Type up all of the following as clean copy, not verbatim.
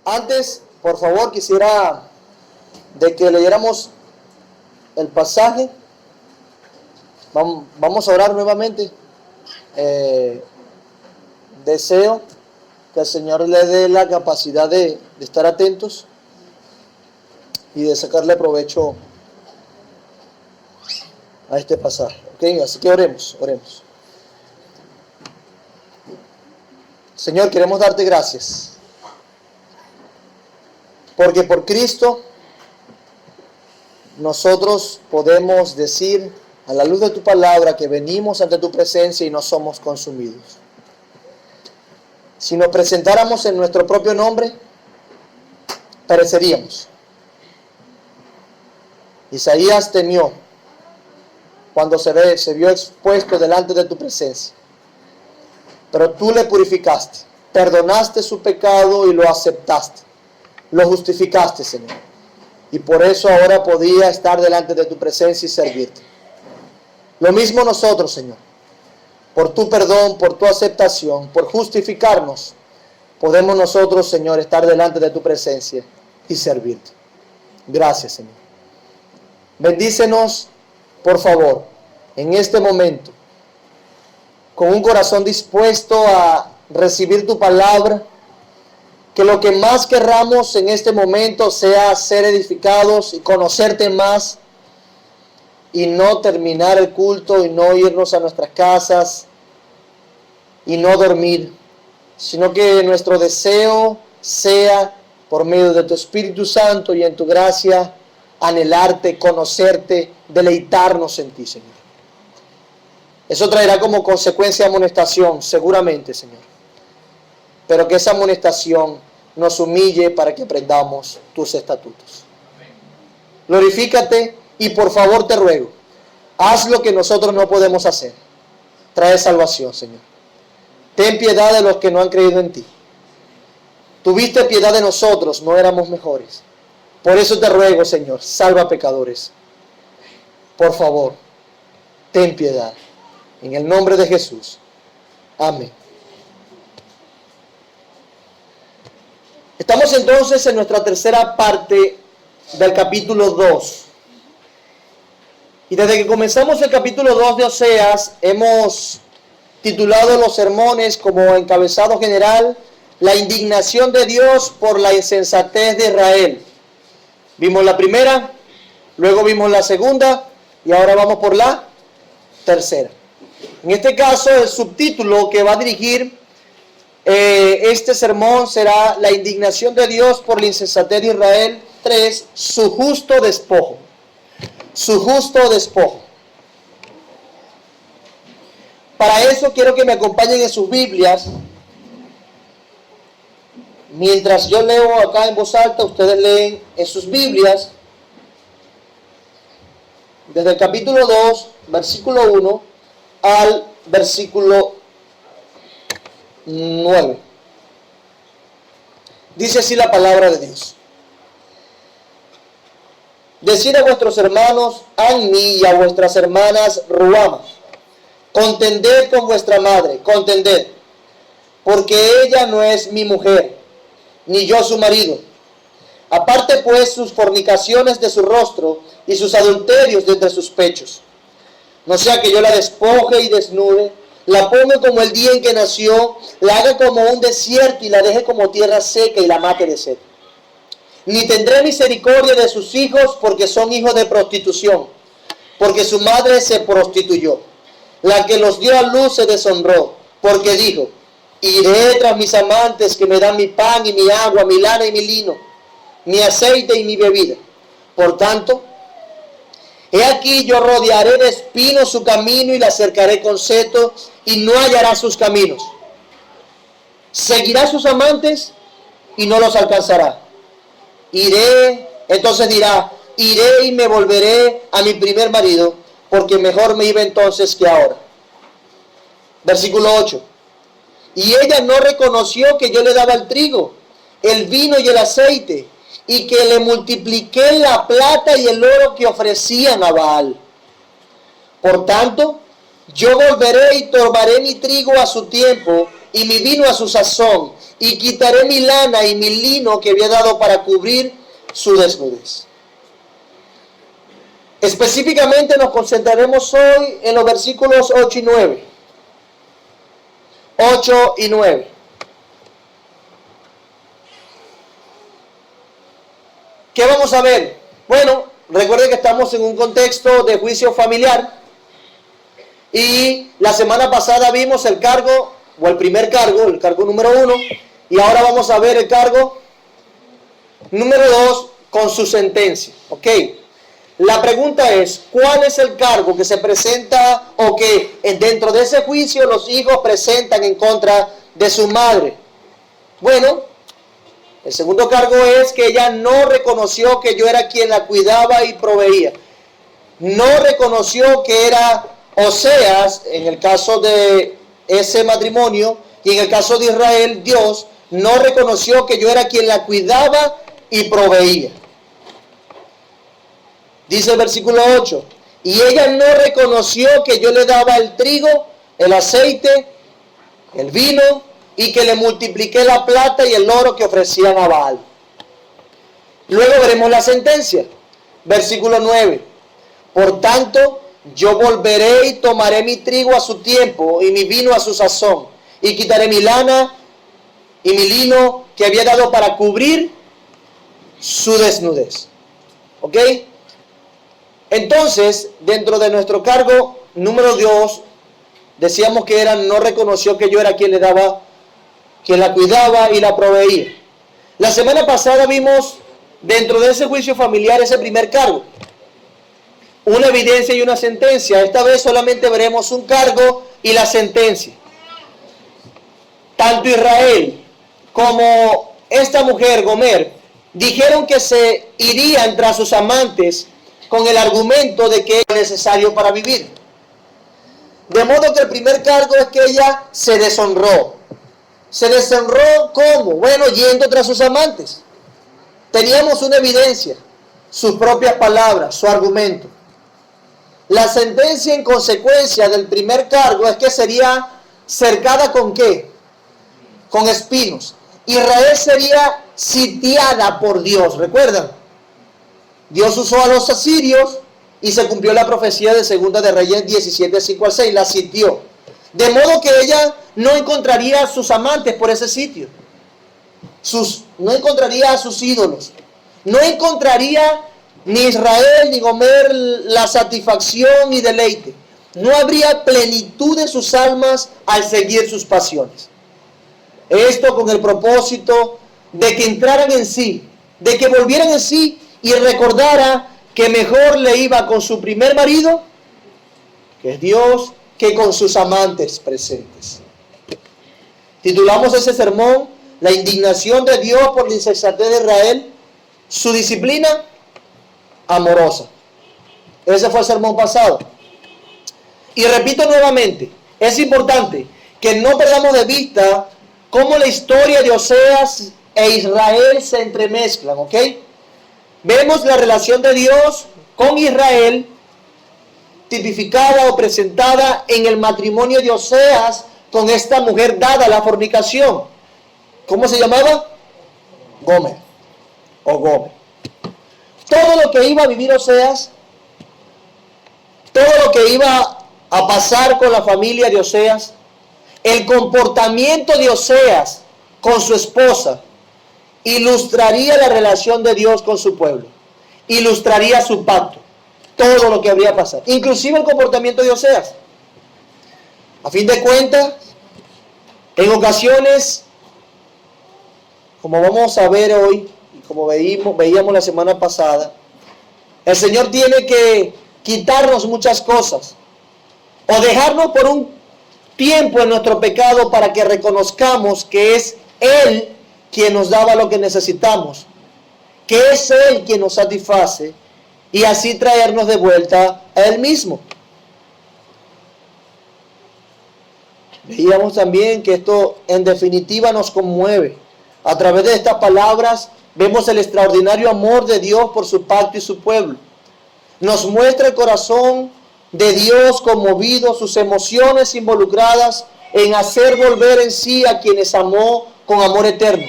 Antes, por favor, quisiera de que leyéramos el pasaje. Vamos a orar nuevamente. Deseo que el Señor le dé la capacidad de estar atentos y de sacarle provecho a este pasaje. ¿Ok? Así que oremos. Señor, queremos darte gracias. Porque por Cristo nosotros podemos decir a la luz de tu palabra que venimos ante tu presencia y no somos consumidos. Si nos presentáramos en nuestro propio nombre, pereceríamos. Isaías temió cuando se vio expuesto delante de tu presencia. Pero tú le purificaste, perdonaste su pecado y lo aceptaste. Lo justificaste, Señor. Y por eso ahora podía estar delante de tu presencia y servirte. Lo mismo nosotros, Señor. Por tu perdón, por tu aceptación, por justificarnos, podemos nosotros, Señor, estar delante de tu presencia y servirte. Gracias, Señor. Bendícenos, por favor, en este momento, con un corazón dispuesto a recibir tu palabra. Que lo que más querramos en este momento sea ser edificados y conocerte más y no terminar el culto y no irnos a nuestras casas y no dormir, sino que nuestro deseo sea, por medio de tu Espíritu Santo y en tu gracia, anhelarte, conocerte, deleitarnos en ti, Señor. Eso traerá como consecuencia amonestación, seguramente, Señor. Pero que esa amonestación nos humille para que aprendamos tus estatutos. Glorifícate y por favor te ruego, haz lo que nosotros no podemos hacer. Trae salvación, Señor. Ten piedad de los que no han creído en ti. Tuviste piedad de nosotros, no éramos mejores. Por eso te ruego, Señor, salva pecadores. Por favor, ten piedad. En el nombre de Jesús. Amén. Estamos entonces en nuestra tercera parte del capítulo 2. Y desde que comenzamos el capítulo 2 de Oseas, hemos titulado los sermones como encabezado general, la indignación de Dios por la insensatez de Israel. Vimos la primera, luego vimos la segunda y ahora vamos por la tercera. En este caso, el subtítulo que va a dirigir este sermón será la indignación de Dios por la insensatez de Israel. 3. Su justo despojo. Su justo despojo. Para eso quiero que me acompañen en sus Biblias. Mientras yo leo acá en voz alta, ustedes leen en sus Biblias. Desde el capítulo 2, versículo 1 al versículo 9. Dice así la palabra de Dios. Decid a vuestros hermanos Anni y a vuestras hermanas Ruama, contended con vuestra madre, contended, porque ella no es mi mujer, ni yo su marido. Aparte pues sus fornicaciones de su rostro y sus adulterios de entre sus pechos. No sea que yo la despoje y desnude, la ponga como el día en que nació, la haga como un desierto y la deje como tierra seca y la mate de sed. Ni tendré misericordia de sus hijos porque son hijos de prostitución, porque su madre se prostituyó. La que los dio a luz se deshonró, porque dijo, iré tras mis amantes que me dan mi pan y mi agua, mi lana y mi lino, mi aceite y mi bebida. Por tanto, he aquí yo rodearé de espinos su camino y la cercaré con seto y no hallará sus caminos. Seguirá sus amantes y no los alcanzará. Iré, entonces dirá, iré y me volveré a mi primer marido, porque mejor me iba entonces que ahora. Versículo 8. Y ella no reconoció que yo le daba el trigo, el vino y el aceite, y que le multipliqué la plata y el oro que ofrecían a Baal. Por tanto, yo volveré y tomaré mi trigo a su tiempo y mi vino a su sazón, y quitaré mi lana y mi lino que había dado para cubrir su desnudez. Específicamente nos concentraremos hoy en los versículos 8 y 9. 8 y 9. ¿Qué vamos a ver? Bueno, recuerden que estamos en un contexto de juicio familiar y la semana pasada vimos el cargo, o el primer cargo, el cargo número 1, y ahora vamos a ver el cargo número 2 con su sentencia. ¿Ok? La pregunta es, ¿cuál es el cargo que se presenta o que dentro de ese juicio los hijos presentan en contra de su madre? Bueno, el segundo cargo es que ella no reconoció que yo era quien la cuidaba y proveía. No reconoció que era Oseas, en el caso de ese matrimonio, y en el caso de Israel, Dios no reconoció que yo era quien la cuidaba y proveía. Dice el versículo 8, y ella no reconoció que yo le daba el trigo, el aceite, el vino, y que le multipliqué la plata y el oro que ofrecían a Baal. Luego veremos la sentencia. Versículo 9, por tanto, yo volveré y tomaré mi trigo a su tiempo y mi vino a su sazón, y quitaré mi lana y mi lino que había dado para cubrir su desnudez. ¿Ok? Entonces, dentro de nuestro cargo número 2, decíamos que no reconoció que yo era quien le daba, quien la cuidaba y la proveía. La semana pasada vimos dentro de ese juicio familiar ese primer cargo, una evidencia y una sentencia. Esta vez solamente veremos un cargo y la sentencia. Tanto Israel como esta mujer, Gomer, dijeron que se irían tras sus amantes con el argumento de que era necesario para vivir. De modo que el primer cargo es que ella se deshonró. ¿Se deshonró cómo? Bueno, yendo tras sus amantes. Teníamos una evidencia, sus propias palabras, su argumento. La sentencia en consecuencia del primer cargo es que sería cercada ¿con qué? Con espinos. Israel sería sitiada por Dios, ¿recuerdan? Dios usó a los asirios y se cumplió la profecía de Segunda de Reyes 17, 5 al 6, la sitió. De modo que ella no encontraría a sus amantes por ese sitio. No encontraría a sus ídolos. No encontraría ni Israel ni Gomer la satisfacción y deleite. No habría plenitud de sus almas al seguir sus pasiones. Esto con el propósito de que entraran en sí, de que volvieran en sí y recordara que mejor le iba con su primer marido, que es Dios, que con sus amantes presentes. Titulamos ese sermón, la indignación de Dios por la insensatez de Israel, su disciplina amorosa. Ese fue el sermón pasado. Y repito nuevamente, es importante que no perdamos de vista cómo la historia de Oseas e Israel se entremezclan, ¿ok? Vemos la relación de Dios con Israel tipificada o presentada en el matrimonio de Oseas con esta mujer dada a la fornicación. ¿Cómo se llamaba? Gomer o Gomer. Todo lo que iba a vivir Oseas, todo lo que iba a pasar con la familia de Oseas, el comportamiento de Oseas con su esposa, ilustraría la relación de Dios con su pueblo, ilustraría su pacto, todo lo que habría pasado, inclusive el comportamiento de Oseas. A fin de cuentas, en ocasiones, como vamos a ver hoy, y como veíamos la semana pasada, el Señor tiene que quitarnos muchas cosas, o dejarnos por un tiempo en nuestro pecado para que reconozcamos que es Él quien nos daba lo que necesitamos, que es Él quien nos satisface, y así traernos de vuelta a Él mismo. Veíamos también que esto en definitiva nos conmueve. A través de estas palabras vemos el extraordinario amor de Dios por su pacto y su pueblo. Nos muestra el corazón de Dios conmovido, sus emociones involucradas en hacer volver en sí a quienes amó con amor eterno.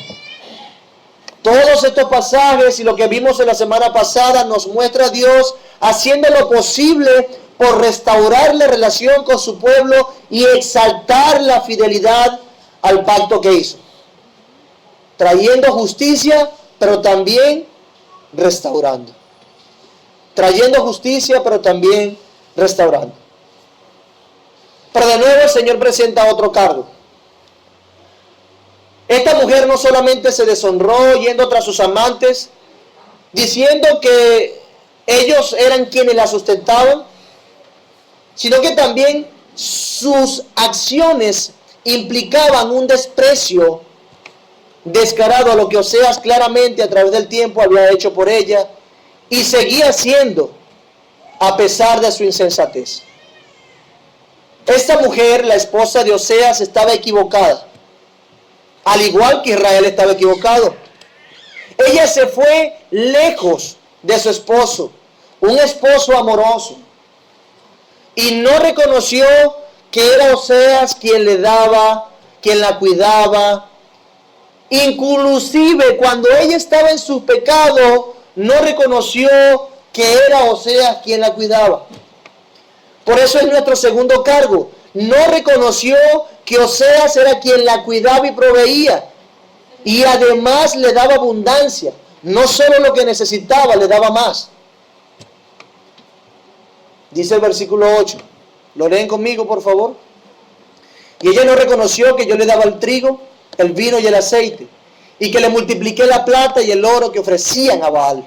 Todos estos pasajes y lo que vimos en la semana pasada nos muestra a Dios haciendo lo posible por restaurar la relación con su pueblo y exaltar la fidelidad al pacto que hizo. Trayendo justicia, pero también restaurando. Trayendo justicia, pero también restaurando. Pero de nuevo el Señor presenta otro cargo. Esta mujer no solamente se deshonró yendo tras sus amantes, diciendo que ellos eran quienes la sustentaban, sino que también sus acciones implicaban un desprecio descarado a lo que Oseas claramente a través del tiempo había hecho por ella y seguía haciendo a pesar de su insensatez. Esta mujer, la esposa de Oseas, estaba equivocada, al igual que Israel estaba equivocado. Ella se fue lejos de su esposo, un esposo amoroso, y no reconoció que era Oseas quien le daba, quien la cuidaba. Inclusive cuando ella estaba en su pecado, no reconoció que era Oseas quien la cuidaba. Por eso es nuestro segundo cargo. No reconoció que Oseas era quien la cuidaba y proveía. Y además le daba abundancia. No solo lo que necesitaba, le daba más. Dice el versículo 8. ¿Lo leen conmigo, por favor? Y ella no reconoció que yo le daba el trigo, el vino y el aceite, y que le multipliqué la plata y el oro que ofrecían a Baal.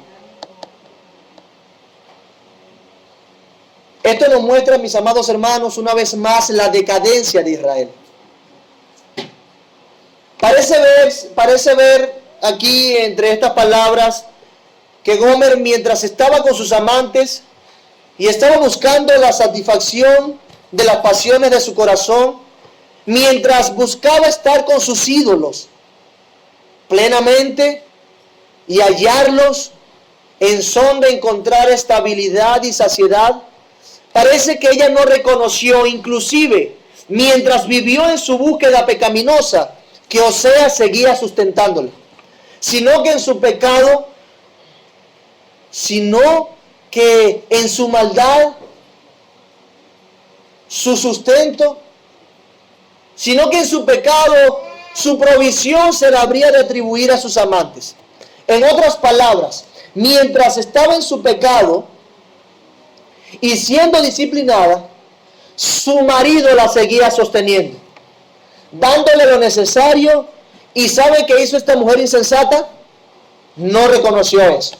Esto nos muestra, mis amados hermanos, una vez más la decadencia de Israel. Parece ver aquí entre estas palabras que Gomer, mientras estaba con sus amantes y estaba buscando la satisfacción de las pasiones de su corazón, mientras buscaba estar con sus ídolos plenamente y hallarlos en son de encontrar estabilidad y saciedad, parece que ella no reconoció, inclusive mientras vivió en su búsqueda pecaminosa, que Oseas seguía sustentándole, sino que en su pecado, sino que en su maldad, su sustento, sino que en su pecado, su provisión se la habría de atribuir a sus amantes. En otras palabras, mientras estaba en su pecado y siendo disciplinada, su marido la seguía sosteniendo, dándole lo necesario. ¿Y sabe qué hizo esta mujer insensata? No reconoció eso.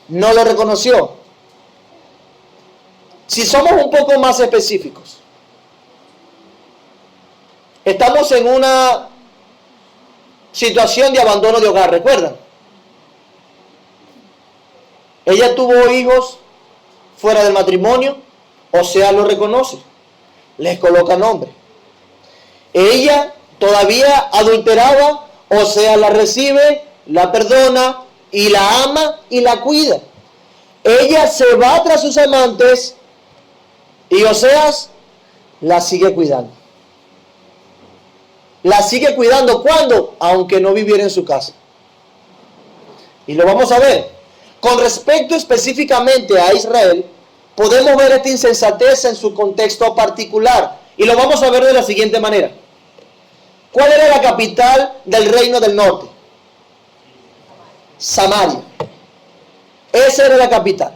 No lo reconoció. Si somos un poco más específicos, estamos en una situación de abandono de hogar, ¿recuerdan? Ella tuvo hijos fuera del matrimonio, Oseas lo reconoce, les coloca nombre. Ella todavía adulteraba, Oseas la recibe, la perdona y la ama y la cuida. Ella se va tras sus amantes y Oseas la sigue cuidando. La sigue cuidando, ¿cuándo? Aunque no viviera en su casa. Y lo vamos a ver. Con respecto específicamente a Israel, podemos ver esta insensatez en su contexto particular. Y lo vamos a ver de la siguiente manera. ¿Cuál era la capital del reino del norte? Samaria. Esa era la capital.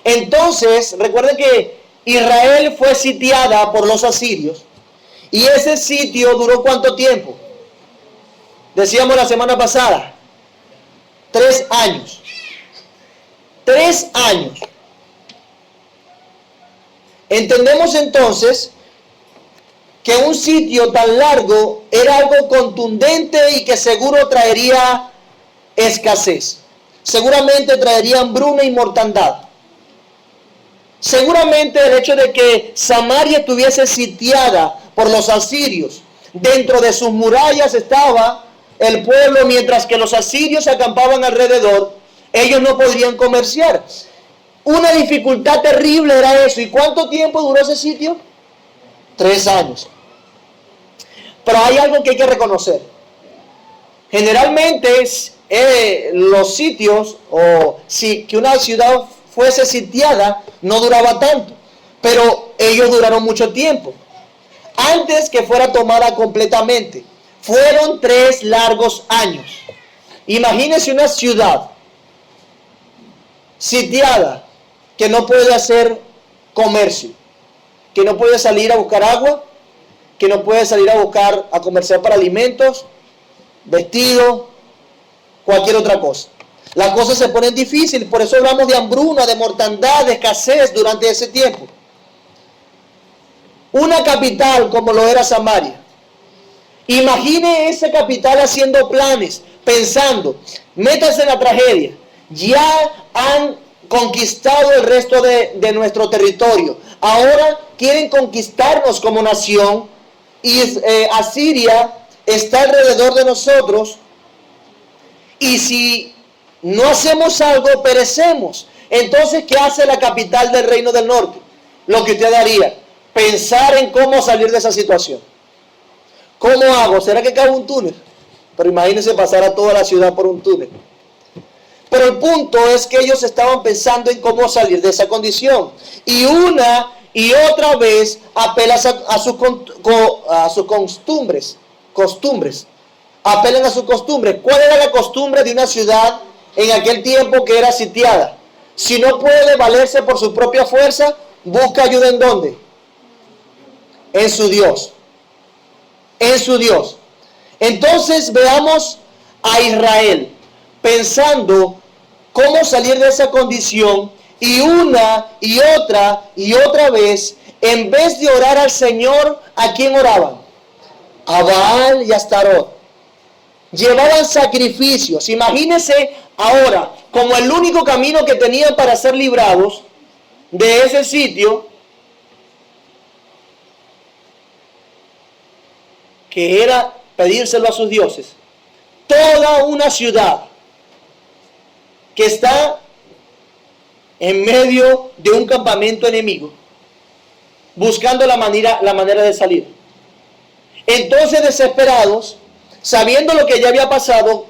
Entonces, recuerden que Israel fue sitiada por los asirios. Y ese sitio duró ¿cuánto tiempo? Decíamos la semana pasada. 3 años. 3 años. Entendemos entonces que un sitio tan largo era algo contundente y que seguro traería escasez. Seguramente traería hambruna y mortandad. Seguramente el hecho de que Samaria estuviese sitiada por los asirios, dentro de sus murallas estaba el pueblo, mientras que los asirios acampaban alrededor, ellos no podrían comerciar. Una dificultad terrible era eso. ¿Y cuánto tiempo duró ese sitio? 3 años. Pero hay algo que hay que reconocer. Generalmente los sitios, o si que una ciudad fuese sitiada, no duraba tanto, pero ellos duraron mucho tiempo. Antes que fuera tomada completamente, fueron 3 largos años. Imagínense una ciudad sitiada que no puede hacer comercio, que no puede salir a buscar agua, que no puede salir a comerciar para alimentos, vestidos, cualquier otra cosa. Las cosas se ponen difíciles, por eso hablamos de hambruna, de mortandad, de escasez durante ese tiempo. Una capital como lo era Samaria. Imagine esa capital haciendo planes, pensando, métanse en la tragedia, ya han conquistado el resto de nuestro territorio, ahora quieren conquistarnos como nación y Asiria está alrededor de nosotros y si no hacemos algo perecemos. Entonces, ¿qué hace la capital del reino del norte? Lo que usted haría, pensar en cómo salir de esa situación. ¿Cómo hago? ¿Será que cabe un túnel? Pero imagínense pasar a toda la ciudad por un túnel. Pero el punto es que ellos estaban pensando en cómo salir de esa condición. Y una y otra vez apelan a sus costumbres. Apelan a sus costumbres. ¿Cuál era la costumbre de una ciudad en aquel tiempo que era sitiada? Si no puede valerse por su propia fuerza, busca ayuda ¿en dónde? En su Dios. En su Dios. Entonces veamos a Israel pensando cómo salir de esa condición y una y otra vez, en vez de orar al Señor, ¿a quién oraban? A Baal y a Astarot. Llevaban sacrificios. Imagínense ahora, como el único camino que tenían para ser librados de ese sitio, que era pedírselo a sus dioses. Toda una ciudad que está en medio de un campamento enemigo, buscando la manera de salir. Entonces, desesperados, sabiendo lo que ya había pasado,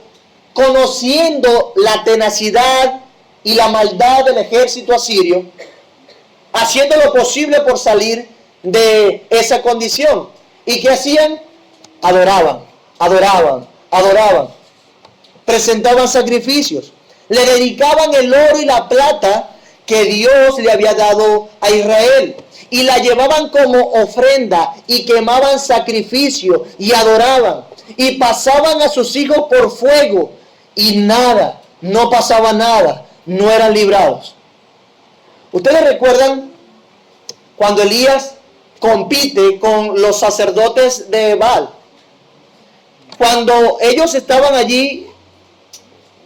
conociendo la tenacidad y la maldad del ejército asirio, haciendo lo posible por salir de esa condición. ¿Y qué hacían? Adoraban. Presentaban sacrificios. Le dedicaban el oro y la plata que Dios le había dado a Israel. Y la llevaban como ofrenda y quemaban sacrificio y adoraban. Y pasaban a sus hijos por fuego. Y nada, no pasaba nada. No eran librados. ¿Ustedes recuerdan cuando Elías compite con los sacerdotes de Baal? Cuando ellos estaban allí,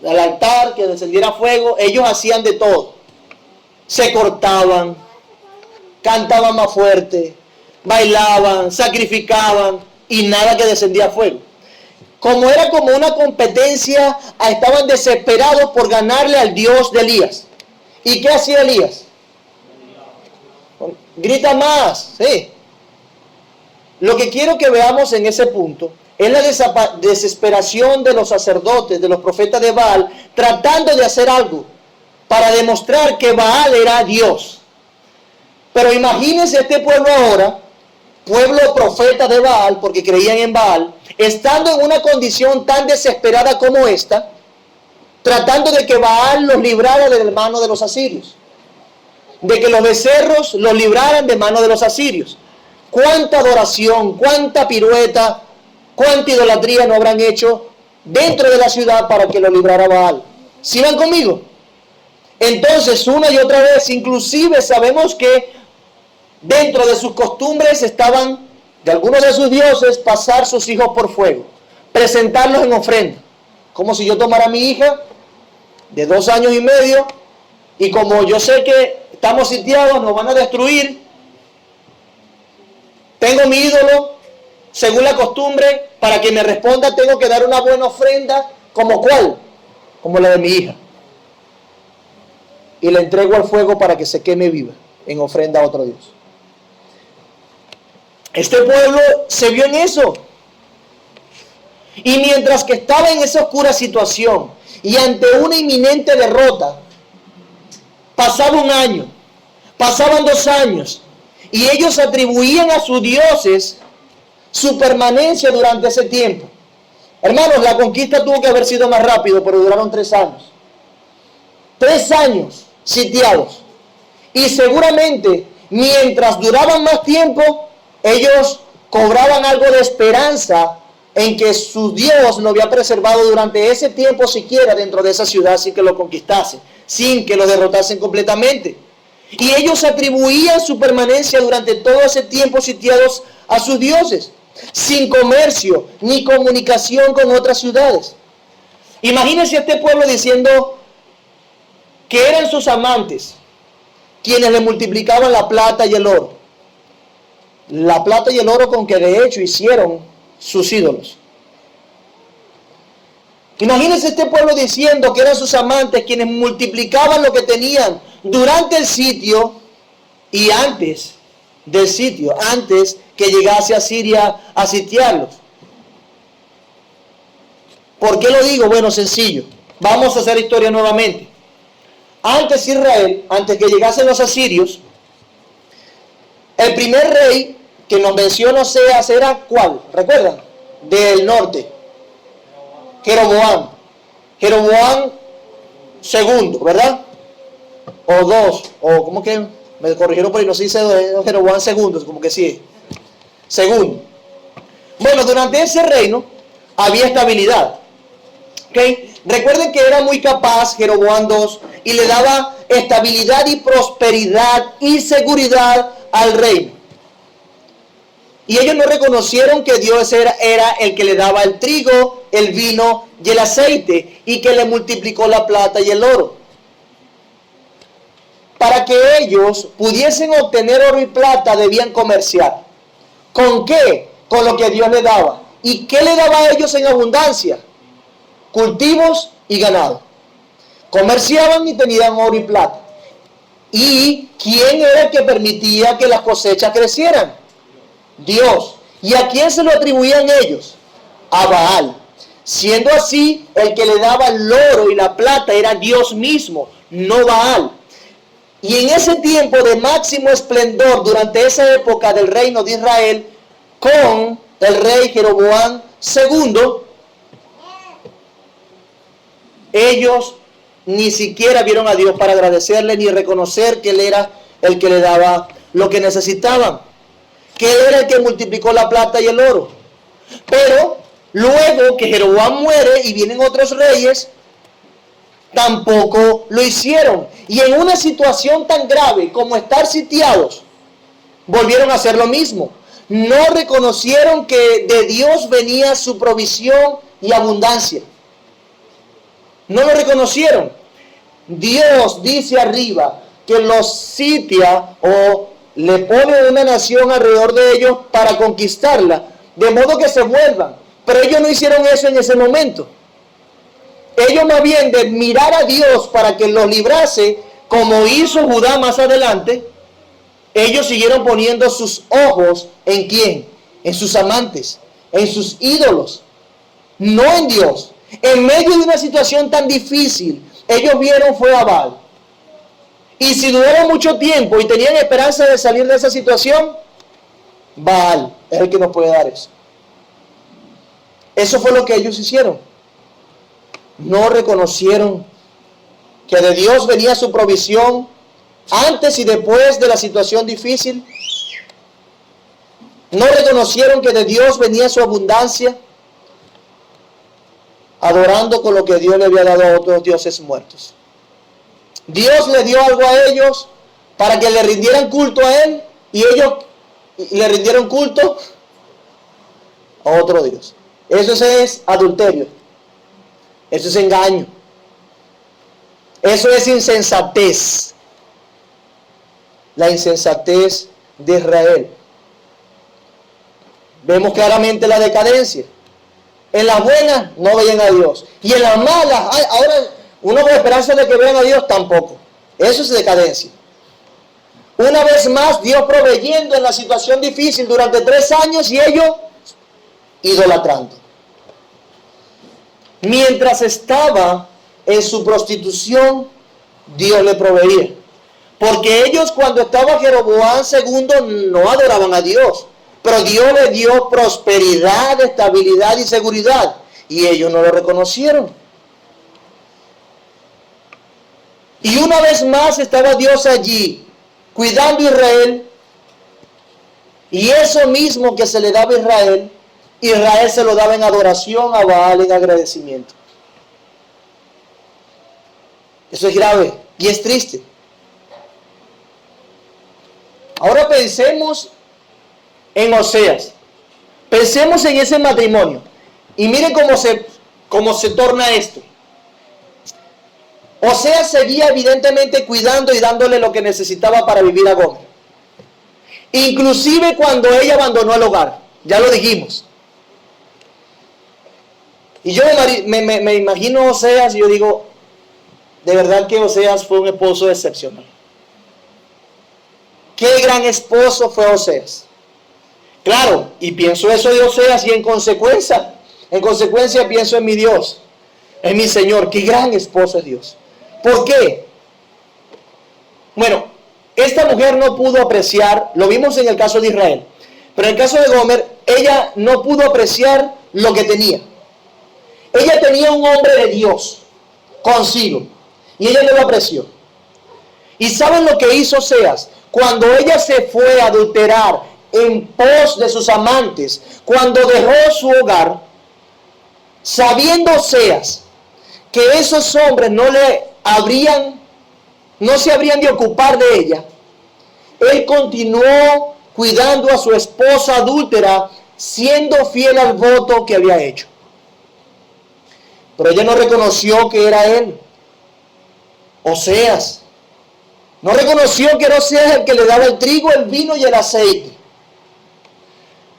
al altar, que descendiera fuego, ellos hacían de todo. Se cortaban, cantaban más fuerte, bailaban, sacrificaban y nada que descendía fuego. Como era como una competencia, estaban desesperados por ganarle al Dios de Elías. ¿Y qué hacía Elías? Grita más, sí. Lo que quiero que veamos en ese punto es la desesperación de los sacerdotes, de los profetas de Baal, tratando de hacer algo para demostrar que Baal era Dios. Pero imagínense este pueblo ahora, pueblo profeta de Baal, porque creían en Baal, estando en una condición tan desesperada como esta, tratando de que Baal los librara de la mano de los asirios, de que los becerros los libraran de mano de los asirios. Cuánta adoración, cuánta pirueta, cuánta idolatría no habrán hecho dentro de la ciudad para que lo librara Baal. ¿Sí van conmigo? Entonces, una y otra vez, inclusive sabemos que dentro de sus costumbres estaban, de algunos de sus dioses, pasar sus hijos por fuego, presentarlos en ofrenda. Como si yo tomara a mi hija de 2 años y medio, y como yo sé que estamos sitiados, nos van a destruir, tengo mi ídolo, según la costumbre, para que me responda tengo que dar una buena ofrenda, ¿como cuál? Como la de mi hija. Y la entrego al fuego para que se queme viva, en ofrenda a otro Dios. Este pueblo se vio en eso. Y mientras que estaba en esa oscura situación y ante una inminente derrota, pasaba un año, pasaban 2 años, y ellos atribuían a sus dioses su permanencia durante ese tiempo. Hermanos, la conquista tuvo que haber sido más rápido, pero duraron 3 años. 3 años sitiados. Y seguramente, mientras duraban más tiempo, ellos cobraban algo de esperanza en que su Dios lo había preservado durante ese tiempo siquiera dentro de esa ciudad sin que lo conquistase, sin que lo derrotasen completamente. Y ellos atribuían su permanencia durante todo ese tiempo sitiados a sus dioses, sin comercio ni comunicación con otras ciudades. Imagínense a este pueblo diciendo que eran sus amantes quienes le multiplicaban la plata y el oro. La plata y el oro con que de hecho hicieron sus ídolos. Imagínense este pueblo diciendo que eran sus amantes quienes multiplicaban lo que tenían durante el sitio y antes del sitio, antes que llegase a Siria a sitiarlos. ¿Por qué lo digo? Bueno, sencillo. Vamos a hacer historia nuevamente. Antes Israel, antes que llegasen los asirios, el primer rey que nos menciona Oseas era ¿cuál? ¿Recuerdan? Del norte. Jeroboam. Jeroboam segundo, ¿verdad? O 2, o ¿cómo que? Me corrigieron por ahí, no se dice Jeroboam segundo, como que sí. Segundo. Bueno, durante ese reino había estabilidad. ¿Okay? Recuerden que era muy capaz Jeroboam II y le daba estabilidad y prosperidad y seguridad al reino. Y ellos no reconocieron que Dios era el que le daba el trigo, el vino y el aceite y que le multiplicó la plata y el oro. Para que ellos pudiesen obtener oro y plata debían comerciar. ¿Con qué? Con lo que Dios le daba. ¿Y qué le daba a ellos en abundancia? Cultivos y ganado. Comerciaban y tenían oro y plata. ¿Y quién era el que permitía que las cosechas crecieran? Dios. ¿Y a quién se lo atribuían ellos? A Baal. Siendo así, el que le daba el oro y la plata era Dios mismo, no Baal. Y en ese tiempo de máximo esplendor, durante esa época del reino de Israel, con el rey Jeroboam II, ellos ni siquiera vieron a Dios para agradecerle ni reconocer que Él era el que le daba lo que necesitaban, que Él era el que multiplicó la plata y el oro. Pero luego que Jeroboam muere y vienen otros reyes, tampoco lo hicieron. Y en una situación tan grave como estar sitiados, volvieron a hacer lo mismo. No reconocieron que de Dios venía su provisión y abundancia. No lo reconocieron. Dios dice arriba que los sitia o le pone una nación alrededor de ellos para conquistarla, de modo que se vuelvan. Pero ellos no hicieron eso en ese momento. Ellos más bien de mirar a Dios para que los librase, como hizo Judá más adelante, ellos siguieron poniendo sus ojos ¿en quién? En sus amantes, en sus ídolos, no en Dios. En medio de una situación tan difícil, ellos vieron fue a Baal. Y si duraron mucho tiempo y tenían esperanza de salir de esa situación, Baal es el que nos puede dar eso. Eso fue lo que ellos hicieron. No reconocieron que de Dios venía su provisión antes y después de la situación difícil. No reconocieron que de Dios venía su abundancia, adorando con lo que Dios le había dado a otros dioses muertos. Dios le dio algo a ellos para que le rindieran culto a Él y ellos le rindieron culto a otro Dios. Eso es adulterio. Eso es engaño. Eso es insensatez. La insensatez de Israel. Vemos claramente la decadencia. En las buenas no veían a Dios. Y en las malas, ahora uno con esperanza de que vean a Dios tampoco. Eso es decadencia. Una vez más, Dios proveyendo en la situación difícil durante 3 años y ellos idolatrando. Mientras estaba en su prostitución, Dios le proveía. Porque ellos, cuando estaba Jeroboam II, no adoraban a Dios. Pero Dios le dio prosperidad, estabilidad y seguridad. Y ellos no lo reconocieron. Y una vez más estaba Dios allí, cuidando a Israel. Y eso mismo que se le daba a Israel, Israel se lo daba en adoración a Baal, en agradecimiento. Eso es grave y es triste. Ahora pensemos en Oseas. Pensemos en ese matrimonio. Y miren cómo se torna esto. Oseas seguía evidentemente cuidando y dándole lo que necesitaba para vivir a Gomer. Inclusive cuando ella abandonó el hogar. Ya lo dijimos. Y yo me imagino a Oseas y yo digo, de verdad que Oseas fue un esposo excepcional. Qué gran esposo fue Oseas. Claro, y pienso eso de Oseas y en consecuencia pienso en mi Dios, en mi Señor. Qué gran esposo es Dios. ¿Por qué? Bueno, esta mujer no pudo apreciar, lo vimos en el caso de Israel, pero en el caso de Gomer, ella no pudo apreciar lo que tenía. Ella tenía un hombre de Dios consigo y ella no lo apreció. ¿Y saben lo que hizo Oseas? Cuando ella se fue a adulterar en pos de sus amantes, cuando dejó su hogar, sabiendo Oseas que esos hombres no se habrían de ocupar de ella, él continuó cuidando a su esposa adúltera, siendo fiel al voto que había hecho. Pero ella no reconoció que era él, Oseas. No reconoció que era Oseas el que le daba el trigo, el vino y el aceite.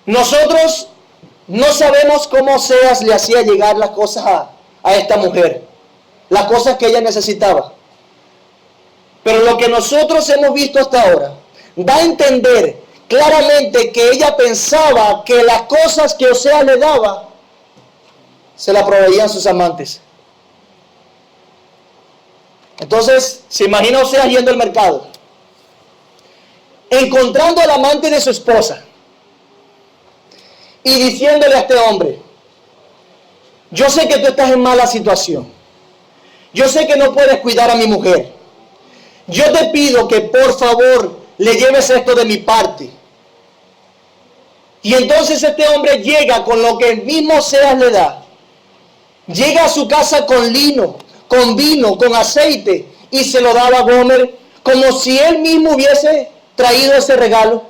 Nosotros no sabemos cómo Oseas le hacía llegar las cosas a esta mujer, las cosas que ella necesitaba. Pero lo que nosotros hemos visto hasta ahora da a entender claramente que ella pensaba que las cosas que Oseas le daba se las proveían sus amantes. Entonces, se imagina Oseas yendo al mercado, encontrando al amante de su esposa y diciéndole a este hombre: yo sé que tú estás en mala situación, yo sé que no puedes cuidar a mi mujer, yo te pido que por favor le lleves esto de mi parte. Y entonces este hombre llega con lo que el mismo Oseas le da, llega a su casa con lino, con vino, con aceite, y se lo daba a Gomer como si él mismo hubiese traído ese regalo.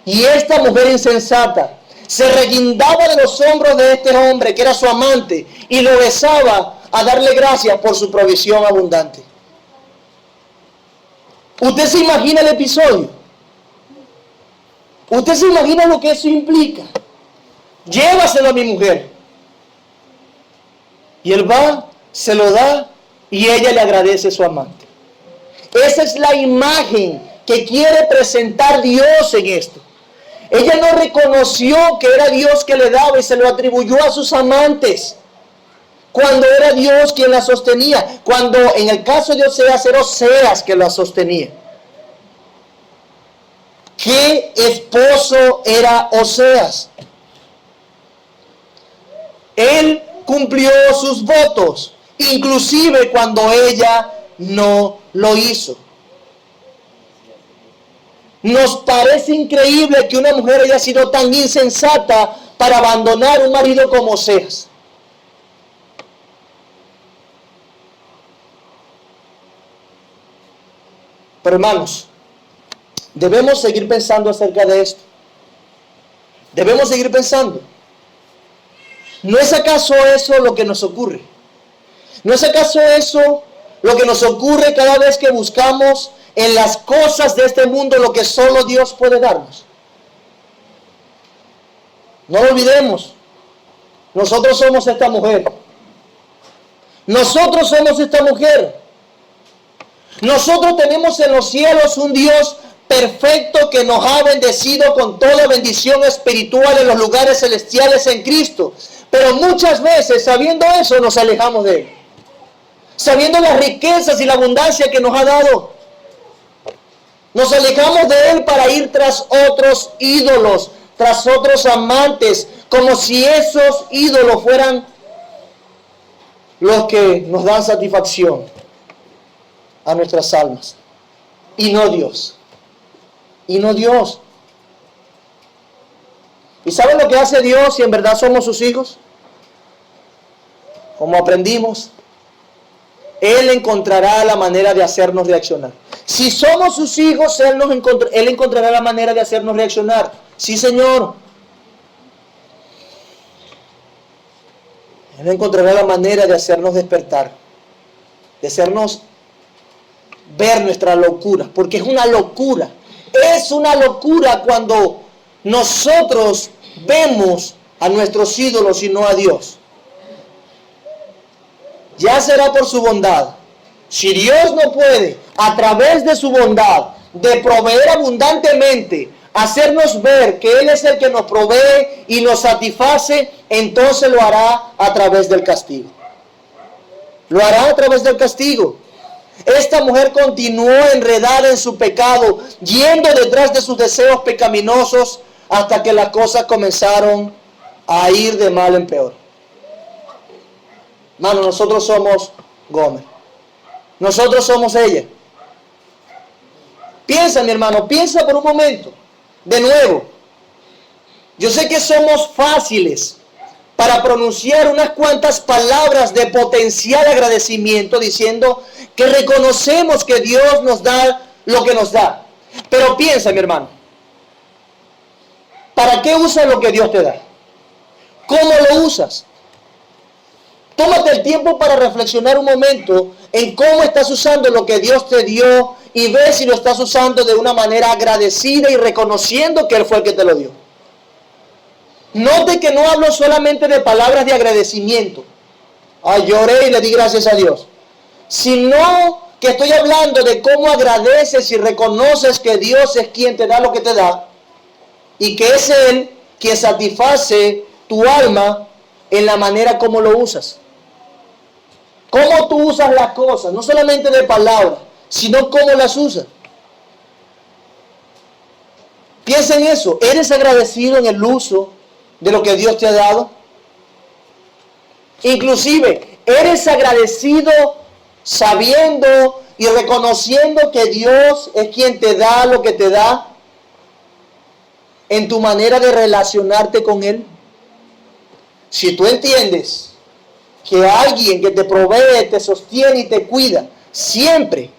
Y esta mujer insensata se reguindaba de los hombros de este hombre que era su amante y lo besaba a darle gracias por su provisión abundante. ¿Usted se imagina el episodio? ¿Usted se imagina lo que eso implica? Llévaselo a mi mujer. Y él va, se lo da y ella le agradece a su amante. Esa es la imagen que quiere presentar Dios en esto. Ella no reconoció que era Dios que le daba y se lo atribuyó a sus amantes, cuando era Dios quien la sostenía, cuando en el caso de Oseas era Oseas que la sostenía. ¿Qué esposo era Oseas? Él cumplió sus votos, inclusive cuando ella no lo hizo. Nos parece increíble que una mujer haya sido tan insensata para abandonar un marido como Oseas. Pero hermanos, debemos seguir pensando acerca de esto. Debemos seguir pensando. ¿No es acaso eso lo que nos ocurre? ¿No es acaso eso lo que nos ocurre cada vez que buscamos en las cosas de este mundo lo que solo Dios puede darnos? No lo olvidemos. Nosotros somos esta mujer. Nosotros somos esta mujer. Nosotros tenemos en los cielos un Dios perfecto que nos ha bendecido con toda bendición espiritual en los lugares celestiales en Cristo. Pero muchas veces, sabiendo eso, nos alejamos de Él. Sabiendo las riquezas y la abundancia que nos ha dado, nos alejamos de Él para ir tras otros ídolos, tras otros amantes, como si esos ídolos fueran los que nos dan satisfacción a nuestras almas. Y no Dios. Y no Dios. ¿Y saben lo que hace Dios si en verdad somos sus hijos? Como aprendimos, Él encontrará la manera de hacernos reaccionar. Si somos sus hijos, Él encontrará la manera de hacernos reaccionar. Sí, Señor. Él encontrará la manera de hacernos despertar, de hacernos ver nuestra locura, porque es una locura. Es una locura cuando nosotros vemos a nuestros ídolos y no a Dios. Ya será por su bondad. Si Dios no puede, a través de su bondad, de proveer abundantemente, hacernos ver que Él es el que nos provee y nos satisface, entonces lo hará a través del castigo. Lo hará a través del castigo. Esta mujer continuó enredada en su pecado, yendo detrás de sus deseos pecaminosos, hasta que las cosas comenzaron a ir de mal en peor. Hermano, nosotros somos Gomer. Nosotros somos ella. Piensa, mi hermano, piensa por un momento. De nuevo, yo sé que somos fáciles para pronunciar unas cuantas palabras de potencial agradecimiento, diciendo que reconocemos que Dios nos da lo que nos da. Pero piensa, mi hermano, ¿para qué usas lo que Dios te da? ¿Cómo lo usas? Tómate el tiempo para reflexionar un momento en cómo estás usando lo que Dios te dio y ve si lo estás usando de una manera agradecida y reconociendo que Él fue el que te lo dio. Note que no hablo solamente de palabras de agradecimiento. Ay, lloré y le di gracias a Dios. Sino que estoy hablando de cómo agradeces y reconoces que Dios es quien te da lo que te da y que es Él quien satisface tu alma en la manera como lo usas. Cómo tú usas las cosas, no solamente de palabras, sino cómo las usas. Piensa en eso. ¿Eres agradecido en el uso de lo que Dios te ha dado? Inclusive, ¿eres agradecido sabiendo y reconociendo que Dios es quien te da lo que te da en tu manera de relacionarte con Él? Si tú entiendes que alguien que te provee, te sostiene y te cuida, siempre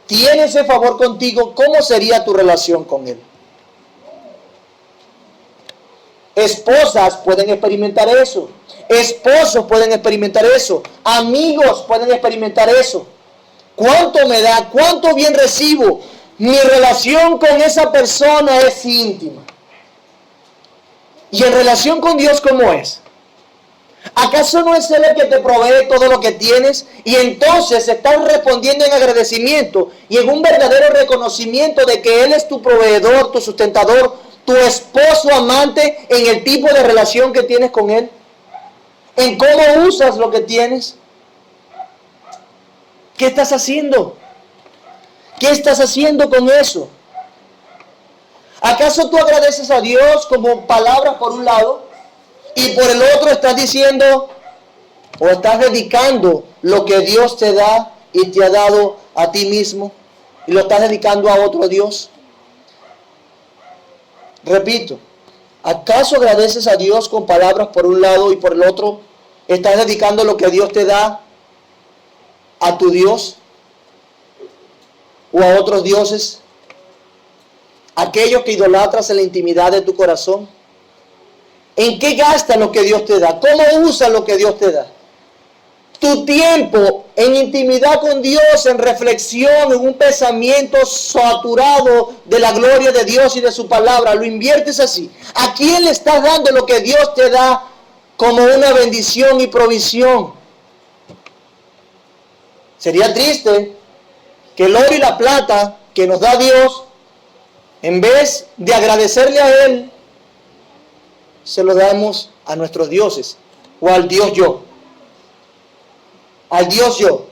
tiene ese favor contigo, ¿cómo sería tu relación con Él? Esposas pueden experimentar eso. Esposos pueden experimentar eso. Amigos pueden experimentar eso. ¿Cuánto me da? ¿Cuánto bien recibo? Mi relación con esa persona es íntima. ¿Y en relación con Dios cómo es? ¿Acaso no es Él el que te provee todo lo que tienes? Y entonces estás respondiendo en agradecimiento y en un verdadero reconocimiento de que Él es tu proveedor, tu sustentador, tu esposo amante, en el tipo de relación que tienes con Él. En cómo usas lo que tienes. ¿Qué estás haciendo? ¿Qué estás haciendo con eso? ¿Acaso tú agradeces a Dios como palabras por un lado y por el otro estás diciendo o estás dedicando lo que Dios te da y te ha dado a ti mismo y lo estás dedicando a otro Dios? Repito, ¿acaso agradeces a Dios con palabras por un lado y por el otro estás dedicando lo que Dios te da a tu Dios o a otros dioses? Aquellos que idolatras en la intimidad de tu corazón. ¿En qué gastas lo que Dios te da? ¿Cómo usas lo que Dios te da? Tu tiempo en intimidad con Dios, en reflexión, en un pensamiento saturado de la gloria de Dios y de su palabra, lo inviertes así. ¿A quién le estás dando lo que Dios te da como una bendición y provisión? Sería triste que el oro y la plata que nos da Dios, en vez de agradecerle a Él, se lo damos a nuestros dioses o al Dios yo. Al Dios yo.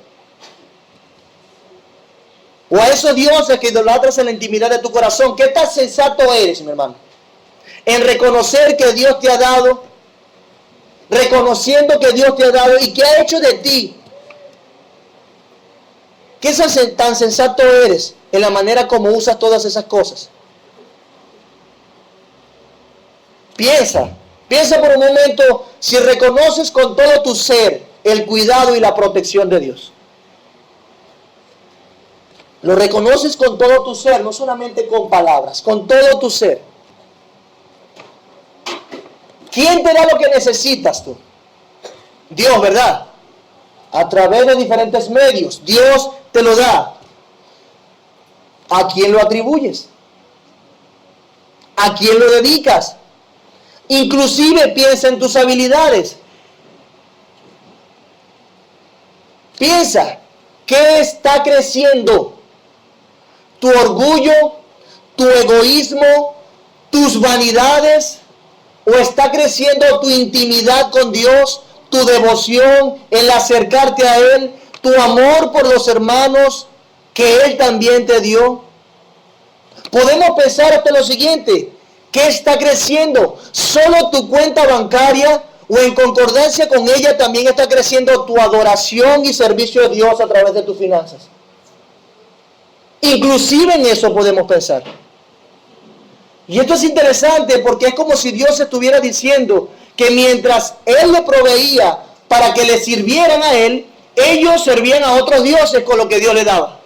O a esos dioses que idolatras en la intimidad de tu corazón. ¿Qué tan sensato eres, mi hermano? En reconocer que Dios te ha dado, reconociendo que Dios te ha dado y que ha hecho de ti. ¿Qué tan sensato eres en la manera como usas todas esas cosas? Piensa por un momento si reconoces con todo tu ser el cuidado y la protección de Dios. Lo reconoces con todo tu ser, no solamente con palabras, con todo tu ser. ¿Quién te da lo que necesitas tú? Dios, ¿verdad? A través de diferentes medios, Dios te lo da. ¿A quién lo atribuyes? ¿A quién lo dedicas? Inclusive piensa en tus habilidades. Piensa, ¿qué está creciendo? ¿Tu orgullo? ¿Tu egoísmo? ¿Tus vanidades? ¿O está creciendo tu intimidad con Dios? ¿Tu devoción, el acercarte a Él? ¿Tu amor por los hermanos que Él también te dio? Podemos pensar hasta lo siguiente. ¿Qué está creciendo? ¿Solo tu cuenta bancaria o en concordancia con ella también está creciendo tu adoración y servicio a Dios a través de tus finanzas? Inclusive en eso podemos pensar. Y esto es interesante porque es como si Dios estuviera diciendo que mientras Él le proveía para que le sirvieran a Él, ellos servían a otros dioses con lo que Dios le daba.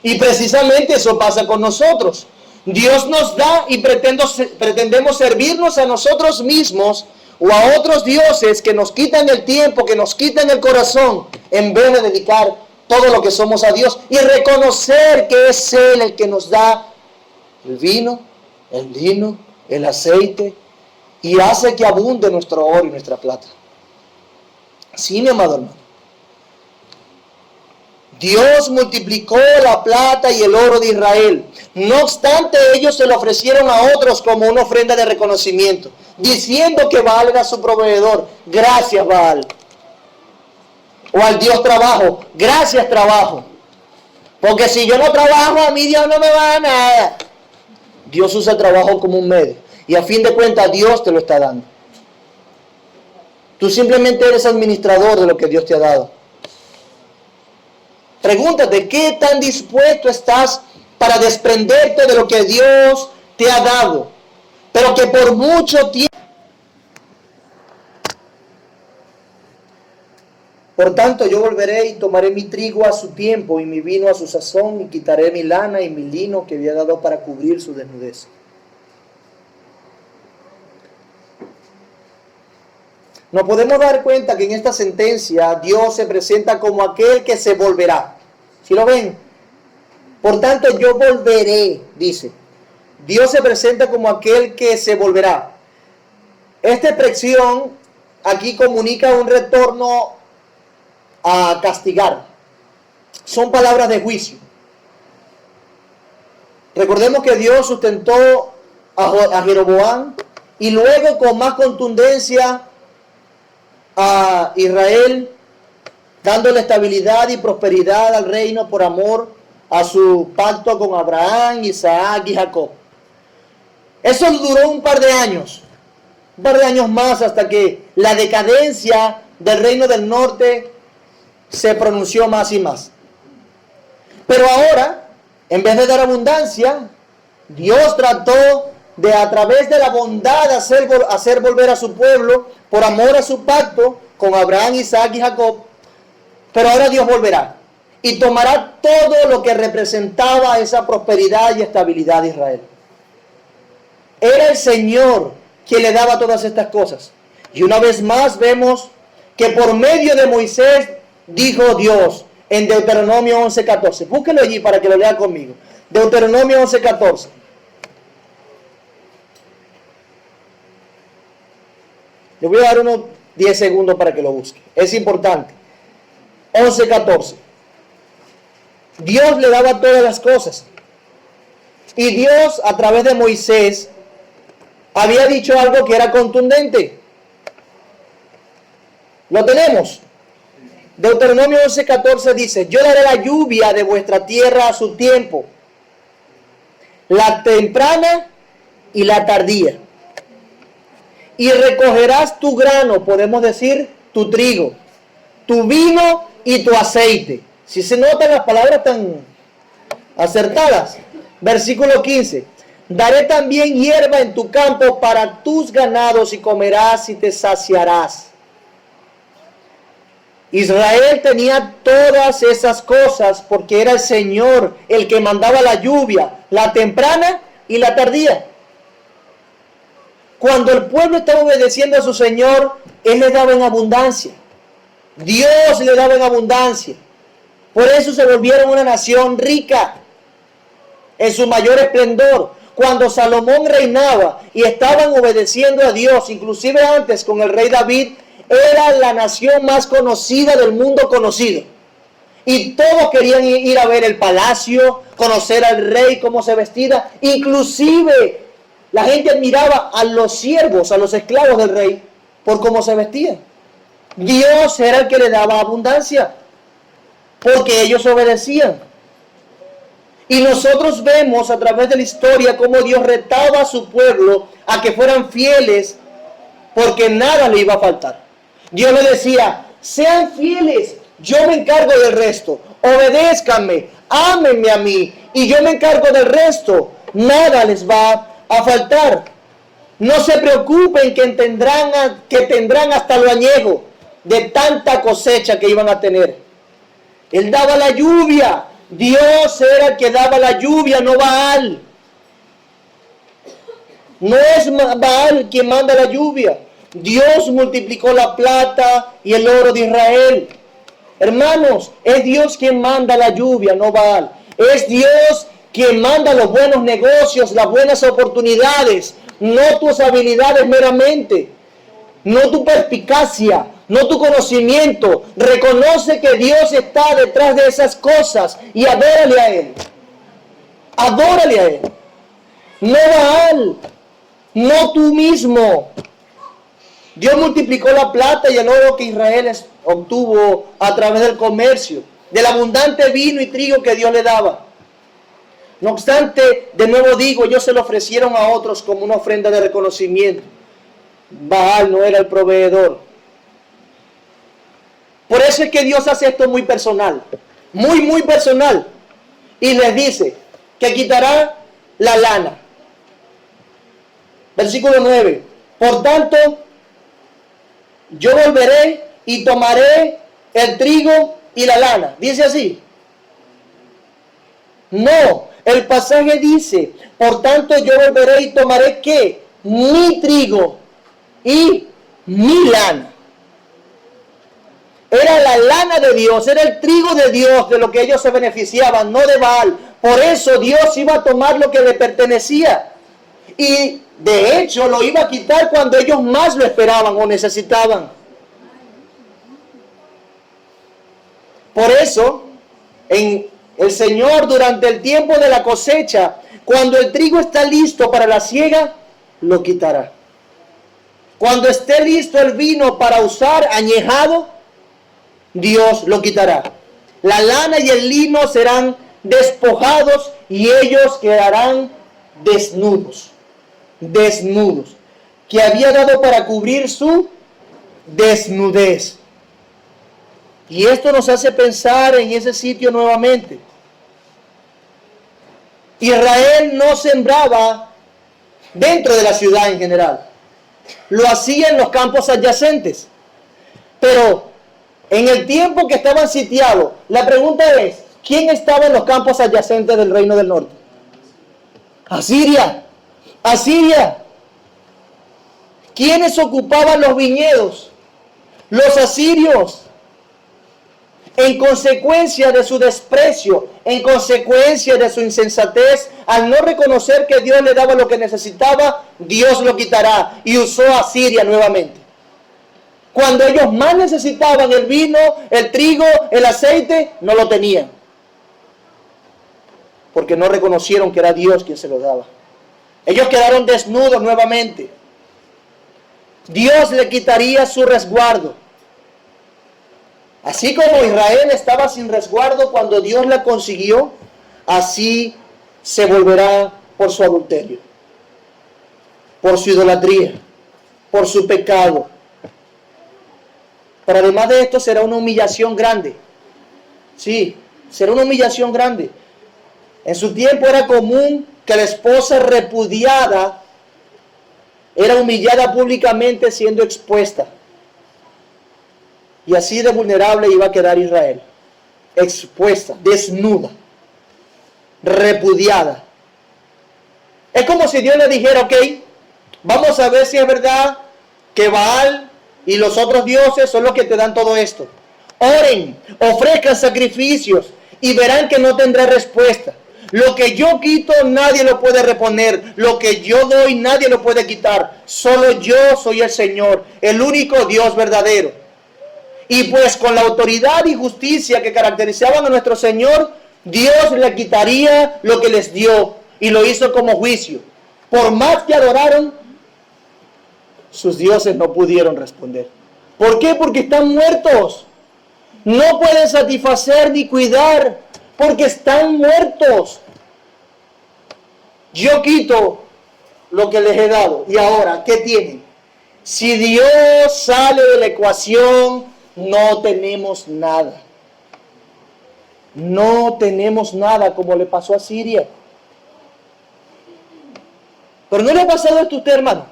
Y precisamente eso pasa con nosotros. Dios nos da y pretendemos servirnos a nosotros mismos o a otros dioses que nos quitan el tiempo, que nos quitan el corazón, en vez de dedicar todo lo que somos a Dios y reconocer que es Él el que nos da el vino, el lino, el aceite y hace que abunde nuestro oro y nuestra plata. Sí, mi amado hermano. Dios multiplicó la plata y el oro de Israel. No obstante, ellos se lo ofrecieron a otros como una ofrenda de reconocimiento, diciendo que Baal era su proveedor. Gracias, Baal. O al Dios trabajo. Gracias, trabajo. Porque si yo no trabajo, a mí Dios no me va a dar nada. Dios usa el trabajo como un medio. Y a fin de cuentas, Dios te lo está dando. Tú simplemente eres administrador de lo que Dios te ha dado. Pregúntate, ¿qué tan dispuesto estás para desprenderte de lo que Dios te ha dado? Pero que por mucho tiempo. Por tanto, yo volveré y tomaré mi trigo a su tiempo y mi vino a su sazón y quitaré mi lana y mi lino que había dado para cubrir su desnudez. Nos podemos dar cuenta que en esta sentencia Dios se presenta como aquel que se volverá. ¿Sí lo ven? Por tanto, yo volveré, dice. Dios se presenta como aquel que se volverá. Esta expresión aquí comunica un retorno a castigar. Son palabras de juicio. Recordemos que Dios sustentó a Jeroboam y luego con más contundencia a Israel, dándole estabilidad y prosperidad al reino por amor a su pacto con Abraham, Isaac y Jacob. Eso duró un par de años más hasta que la decadencia del reino del norte se pronunció más y más. Pero ahora, en vez de dar abundancia, Dios trató de a través de la bondad hacer volver a su pueblo por amor a su pacto con Abraham, Isaac y Jacob. Pero ahora Dios volverá y tomará todo lo que representaba esa prosperidad y estabilidad de Israel. Era el Señor quien le daba todas estas cosas. Y una vez más vemos que por medio de Moisés dijo Dios en Deuteronomio 11:14. Búsquelo allí para que lo lea conmigo. Deuteronomio 11:14. Le voy a dar unos 10 segundos para que lo busque. Es importante. 11:14. Dios le daba todas las cosas. Y Dios, a través de Moisés, había dicho algo que era contundente. Lo tenemos. Deuteronomio 11:14 dice: yo daré la lluvia de vuestra tierra a su tiempo, la temprana y la tardía. Y recogerás tu grano, podemos decir tu trigo, tu vino y tu aceite. Si se notan las palabras tan acertadas. Versículo 15. Daré también hierba en tu campo para tus ganados y comerás y te saciarás. Israel tenía todas esas cosas porque era el Señor el que mandaba la lluvia, la temprana y la tardía. Cuando el pueblo estaba obedeciendo a su Señor, Él le daba en abundancia. Dios le daba en abundancia. Por eso se volvieron una nación rica en su mayor esplendor. Cuando Salomón reinaba y estaban obedeciendo a Dios, inclusive antes con el rey David, era la nación más conocida del mundo conocido. Y todos querían ir a ver el palacio, conocer al rey, cómo se vestía. Inclusive la gente admiraba a los siervos, a los esclavos del rey, por cómo se vestían. Dios era el que le daba abundancia, porque ellos obedecían. Y nosotros vemos a través de la historia cómo Dios retaba a su pueblo a que fueran fieles, porque nada le iba a faltar. Dios le decía: sean fieles, yo me encargo del resto, obedézcanme, ámenme a mí, y yo me encargo del resto, nada les va a faltar. No se preocupen que tendrán hasta lo añejo de tanta cosecha que iban a tener. Él daba la lluvia. Dios era el que daba la lluvia, no Baal. No es Baal quien manda la lluvia. Dios multiplicó la plata y el oro de Israel. Hermanos, es Dios quien manda la lluvia, no Baal. Es Dios quien manda los buenos negocios, las buenas oportunidades, no tus habilidades meramente, no tu perspicacia, no tu conocimiento. Reconoce que Dios está detrás de esas cosas y adórale a Él. Adórale a Él. No Baal, no tú mismo. Dios multiplicó la plata y el oro que Israel obtuvo a través del comercio, del abundante vino y trigo que Dios le daba. No obstante, de nuevo digo, ellos se lo ofrecieron a otros como una ofrenda de reconocimiento. Baal no era el proveedor. Por eso es que Dios hace esto muy personal, muy personal. Y les dice que quitará la lana. Versículo 9. Por tanto, yo volveré y tomaré el trigo y la lana. Dice así. No, el pasaje dice: por tanto yo volveré y tomaré ¿qué? Mi trigo y mi lana. Era la lana de Dios, era el trigo de Dios de lo que ellos se beneficiaban, no de Baal. Por eso Dios iba a tomar lo que le pertenecía. Y de hecho lo iba a quitar cuando ellos más lo esperaban o necesitaban. Por eso, el Señor durante el tiempo de la cosecha, cuando el trigo está listo para la siega, lo quitará. Cuando esté listo el vino para usar añejado, Dios lo quitará. La lana y el lino serán despojados y ellos quedarán desnudos. Desnudos. Que había dado para cubrir su desnudez. Y esto nos hace pensar en ese sitio nuevamente. Israel no sembraba dentro de la ciudad en general. Lo hacía en los campos adyacentes. Pero en el tiempo que estaban sitiados, la pregunta es: ¿quién estaba en los campos adyacentes del reino del norte? Asiria. Asiria. ¿Quiénes ocupaban los viñedos? Los asirios. En consecuencia de su desprecio, en consecuencia de su insensatez, al no reconocer que Dios le daba lo que necesitaba, Dios lo quitará y usó a Asiria nuevamente. Cuando ellos más necesitaban el vino, el trigo, el aceite, no lo tenían. Porque no reconocieron que era Dios quien se lo daba. Ellos quedaron desnudos nuevamente. Dios le quitaría su resguardo. Así como Israel estaba sin resguardo cuando Dios la consiguió, así se volverá por su adulterio, por su idolatría, por su pecado. Pero además de esto será una humillación grande. Sí, será una humillación grande. En su tiempo era común que la esposa repudiada era humillada públicamente siendo expuesta. Y así de vulnerable iba a quedar Israel. Expuesta, desnuda, repudiada. Es como si Dios le dijera, ok, vamos a ver si es verdad que Baal y los otros dioses son los que te dan todo esto. Oren, ofrezcan sacrificios y verán que no tendré respuesta. Lo que yo quito nadie lo puede reponer. Lo que yo doy nadie lo puede quitar. Solo yo soy el Señor, el único Dios verdadero. Y pues con la autoridad y justicia que caracterizaban a nuestro Señor, Dios le quitaría lo que les dio y lo hizo como juicio. Por más que adoraron, sus dioses no pudieron responder. ¿Por qué? Porque están muertos. No pueden satisfacer ni cuidar porque están muertos. Yo quito lo que les he dado. Y ahora, ¿qué tienen? Si Dios sale de la ecuación, no tenemos nada. No tenemos nada como le pasó a Siria. Pero ¿no le ha pasado esto a usted, hermano?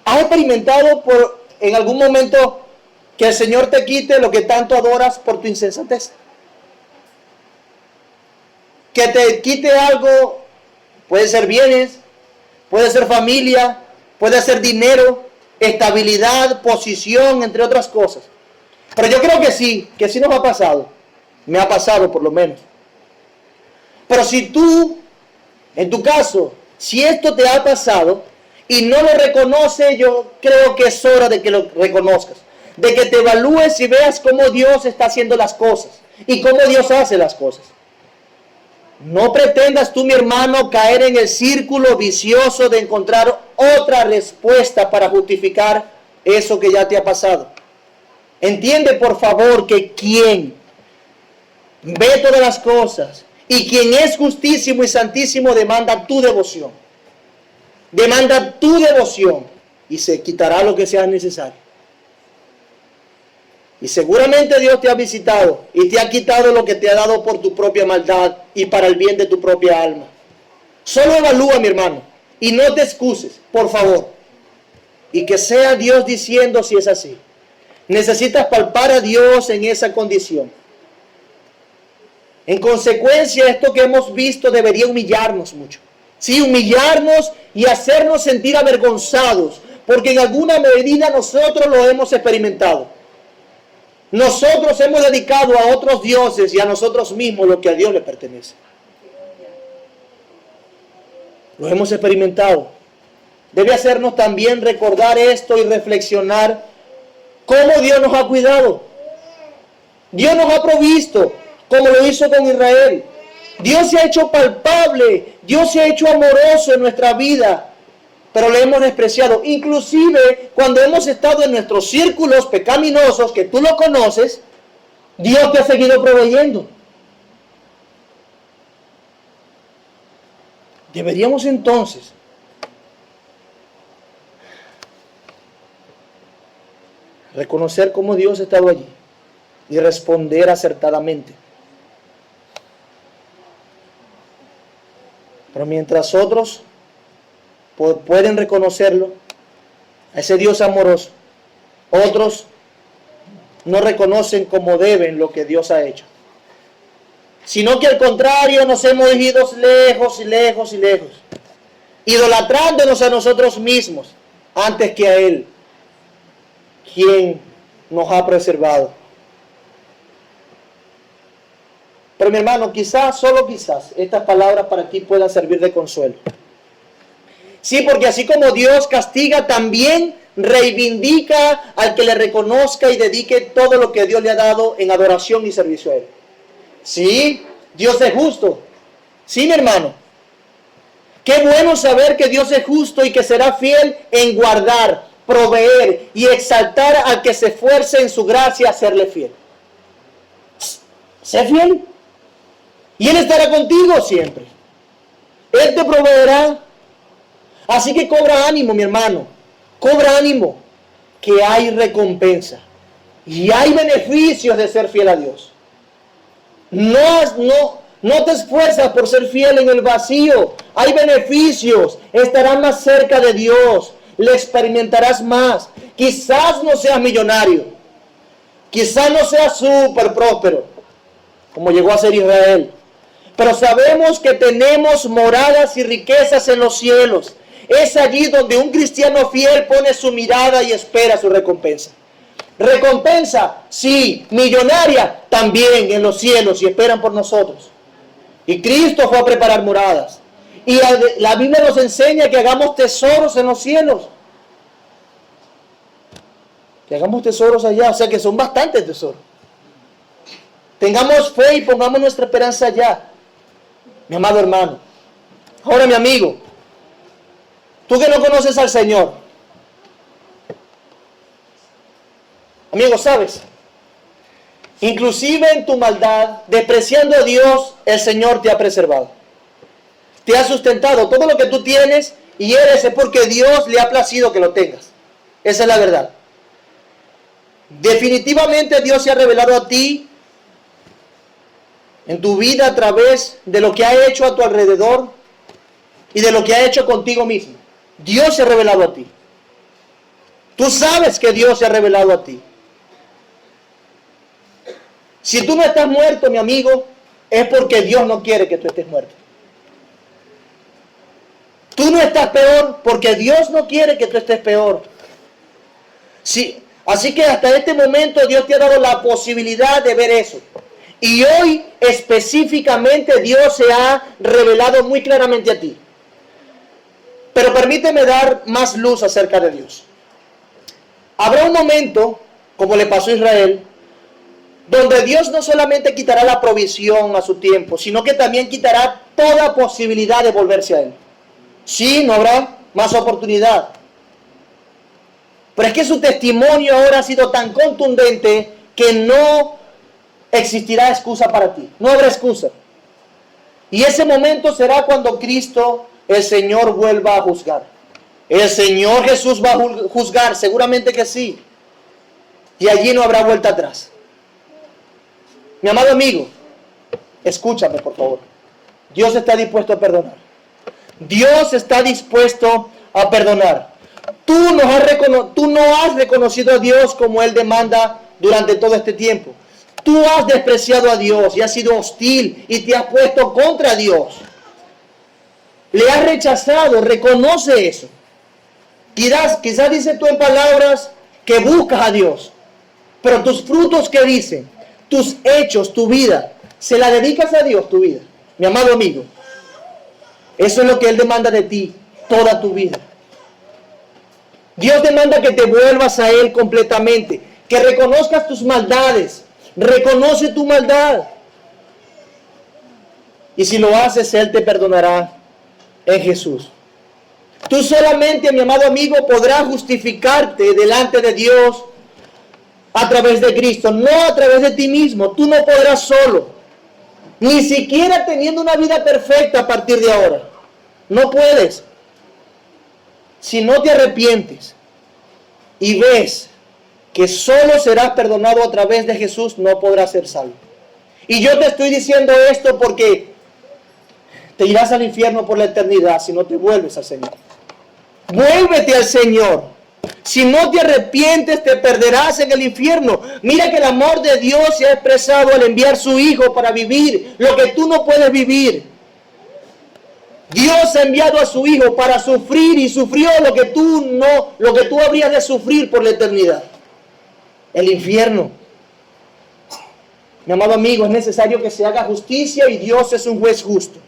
¿Has experimentado en algún momento que el Señor te quite lo que tanto adoras por tu insensatez? Que te quite algo, puede ser bienes, puede ser familia, puede ser dinero, estabilidad, posición, entre otras cosas. Pero yo creo que sí nos ha pasado. Me ha pasado por lo menos. Pero si tú, en tu caso, si esto te ha pasado y no lo reconoces, yo creo que es hora de que lo reconozcas. De que te evalúes y veas cómo Dios está haciendo las cosas y cómo Dios hace las cosas. No pretendas tú, mi hermano, caer en el círculo vicioso de encontrar otra respuesta para justificar eso que ya te ha pasado. Entiende, por favor, que quien ve todas las cosas y quien es justísimo y santísimo demanda tu devoción. Demanda tu devoción y se quitará lo que sea necesario. Y seguramente Dios te ha visitado y te ha quitado lo que te ha dado por tu propia maldad y para el bien de tu propia alma. Solo evalúa, mi hermano, y no te excuses, por favor. Y que sea Dios diciendo si es así. Necesitas palpar a Dios en esa condición. En consecuencia, esto que hemos visto debería humillarnos mucho. Sí, humillarnos y hacernos sentir avergonzados, porque en alguna medida nosotros lo hemos experimentado. Nosotros hemos dedicado a otros dioses y a nosotros mismos lo que a Dios le pertenece. Lo hemos experimentado. Debe hacernos también recordar esto y reflexionar cómo Dios nos ha cuidado. Dios nos ha provisto, como lo hizo con Israel. Dios se ha hecho palpable, Dios se ha hecho amoroso en nuestra vida, pero le hemos despreciado. Inclusive cuando hemos estado en nuestros círculos pecaminosos, que tú lo conoces, Dios te ha seguido proveyendo. Deberíamos entonces reconocer cómo Dios ha estado allí y responder acertadamente. Pero mientras otros pueden reconocerlo, a ese Dios amoroso, otros no reconocen como deben lo que Dios ha hecho, sino que al contrario nos hemos ido lejos y lejos y lejos, idolatrándonos a nosotros mismos antes que a Él, quien nos ha preservado. Pero mi hermano, quizás, solo quizás, estas palabras para ti puedan servir de consuelo. Sí, porque así como Dios castiga, también reivindica al que le reconozca y dedique todo lo que Dios le ha dado en adoración y servicio a Él. Sí, Dios es justo, Sí, mi hermano. Qué bueno saber que Dios es justo y que será fiel en guardar, proveer y exaltar al que se esfuerce en su gracia a serle fiel. Sé fiel. Y Él estará contigo siempre. Él te proveerá. Así que cobra ánimo, mi hermano. Cobra ánimo. Que hay recompensa. Y hay beneficios de ser fiel a Dios. No te esfuerzas por ser fiel en el vacío. Hay beneficios. Estarás más cerca de Dios. Le experimentarás más. Quizás no seas millonario. Quizás no seas súper próspero, como llegó a ser Israel. Pero sabemos que tenemos moradas y riquezas en los cielos. Es allí donde un cristiano fiel pone su mirada y espera su recompensa. Recompensa, sí, millonaria, también en los cielos y esperan por nosotros. Y Cristo fue a preparar moradas. Y la Biblia nos enseña que hagamos tesoros en los cielos. Que hagamos tesoros allá, o sea que son bastantes tesoros. Tengamos fe y pongamos nuestra esperanza allá, mi amado hermano. Ahora, mi amigo, tú que no conoces al Señor, amigo, ¿sabes? Inclusive en tu maldad, despreciando a Dios, el Señor te ha preservado. Te ha sustentado. Todo lo que tú tienes y eres es porque Dios le ha placido que lo tengas. Esa es la verdad. Definitivamente Dios se ha revelado a ti en tu vida a través de lo que ha hecho a tu alrededor y de lo que ha hecho contigo mismo. Dios se ha revelado a ti. Tú sabes que Dios se ha revelado a ti. Si tú no estás muerto, mi amigo, es porque Dios no quiere que tú estés muerto. Tú no estás peor porque Dios no quiere que tú estés peor. Sí, así que hasta este momento Dios te ha dado la posibilidad de ver eso. Y hoy específicamente Dios se ha revelado muy claramente a ti. Pero permíteme dar más luz acerca de Dios. Habrá un momento, como le pasó a Israel, donde Dios no solamente quitará la provisión a su tiempo, sino que también quitará toda posibilidad de volverse a Él. Sí, no habrá más oportunidad. Pero es que su testimonio ahora ha sido tan contundente que no existirá excusa para ti. No habrá excusa. Y ese momento será cuando Cristo, el Señor, vuelva a juzgar. El Señor Jesús va a juzgar, seguramente que sí. Y allí no habrá vuelta atrás. Mi amado amigo, escúchame por favor. Dios está dispuesto a perdonar. Dios está dispuesto a perdonar. Tú no has reconocido a Dios como Él demanda durante todo este tiempo. Tú has despreciado a Dios y has sido hostil y te has puesto contra Dios. Le has rechazado, reconoce eso. Quizás dices tú en palabras que buscas a Dios, pero tus frutos, ¿qué dicen? Tus hechos, tu vida, ¿se la dedicas a Dios tu vida? Mi amado amigo, eso es lo que Él demanda de ti, toda tu vida. Dios demanda que te vuelvas a Él completamente, que reconozcas tus maldades, reconoce tu maldad. Y si lo haces, Él te perdonará en Jesús. Tú solamente, mi amado amigo, podrás justificarte delante de Dios a través de Cristo, no a través de ti mismo. Tú no podrás solo, ni siquiera teniendo una vida perfecta a partir de ahora. No puedes. Si no te arrepientes y ves que solo serás perdonado a través de Jesús, no podrás ser salvo. Y yo te estoy diciendo esto porque te irás al infierno por la eternidad si no te vuelves al Señor. Vuélvete al Señor. Si no te arrepientes, te perderás en el infierno. Mira que el amor de Dios se ha expresado al enviar su Hijo para vivir lo que tú no puedes vivir. Dios ha enviado a su Hijo para sufrir y sufrió lo que tú habrías de sufrir por la eternidad. El infierno. Mi amado amigo, es necesario que se haga justicia y Dios es un juez justo.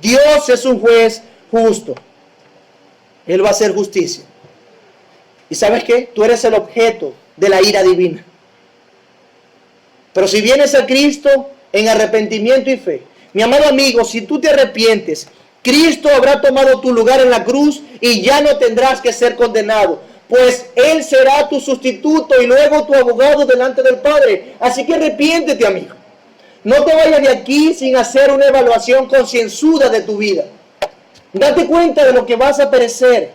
Dios es un juez justo. Él va a hacer justicia. ¿Y sabes qué? Tú eres el objeto de la ira divina. Pero si vienes a Cristo en arrepentimiento y fe, Mi amado amigo, si tú te arrepientes, Cristo habrá tomado tu lugar en la cruz y ya no tendrás que ser condenado, pues Él será tu sustituto y luego tu abogado delante del Padre. Así que arrepiéntete, amigo. No te vayas de aquí sin hacer una evaluación concienzuda de tu vida. Date cuenta de lo que vas a perecer.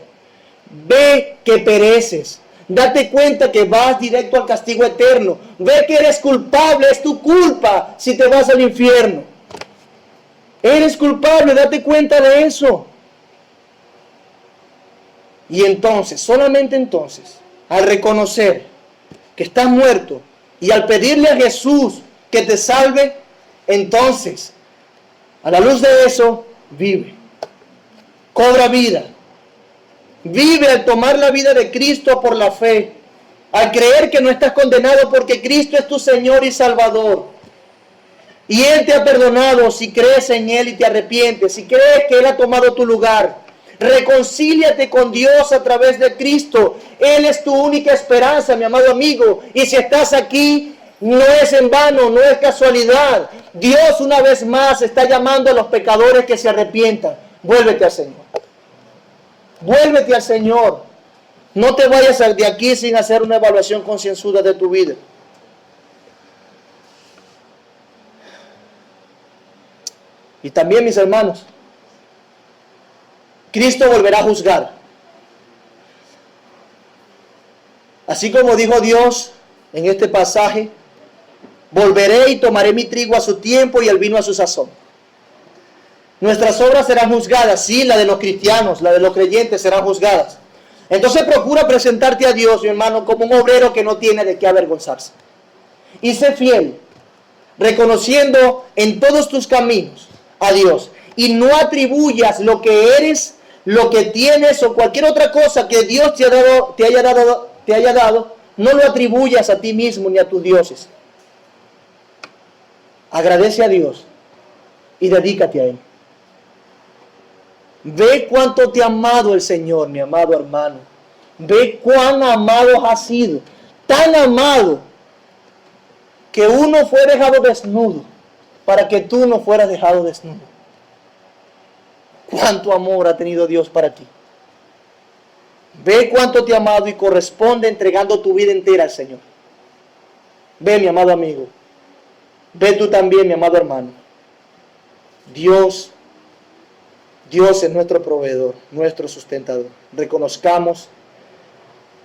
Ve que pereces. Date cuenta que vas directo al castigo eterno. Ve que eres culpable, es tu culpa si te vas al infierno. Eres culpable, date cuenta de eso. Y entonces, solamente entonces, al reconocer que estás muerto y al pedirle a Jesús que te salve, entonces, a la luz de eso, vive. Cobra vida. Vive al tomar la vida de Cristo por la fe, al creer que no estás condenado porque Cristo es tu Señor y Salvador. Y Él te ha perdonado si crees en Él y te arrepientes, si crees que Él ha tomado tu lugar. Reconcíliate con Dios a través de Cristo. Él es tu única esperanza, mi amado amigo. Y si estás aquí, no es en vano, no es casualidad. Dios una vez más está llamando a los pecadores que se arrepientan. Vuélvete al Señor. Vuélvete al Señor. No te vayas de aquí sin hacer una evaluación concienzuda de tu vida. Y también, mis hermanos, Cristo volverá a juzgar. Así como dijo Dios en este pasaje, volveré y tomaré mi trigo a su tiempo y el vino a su sazón. Nuestras obras serán juzgadas, sí, la de los cristianos, la de los creyentes serán juzgadas. Entonces procura presentarte a Dios, mi hermano, como un obrero que no tiene de qué avergonzarse. Y sé fiel, reconociendo en todos tus caminos a Dios. Y no atribuyas lo que eres, lo que tienes o cualquier otra cosa que Dios te haya dado, no lo atribuyas a ti mismo ni a tus dioses. Agradece a Dios y dedícate a Él. Ve cuánto te ha amado el Señor, mi amado hermano. Ve cuán amado has sido. Tan amado que uno fue dejado desnudo para que tú no fueras dejado desnudo. Cuánto amor ha tenido Dios para ti. Ve cuánto te ha amado y corresponde entregando tu vida entera al Señor. Ve, mi amado amigo. Ve tú también, mi amado hermano. Dios es nuestro proveedor, nuestro sustentador. Reconozcamos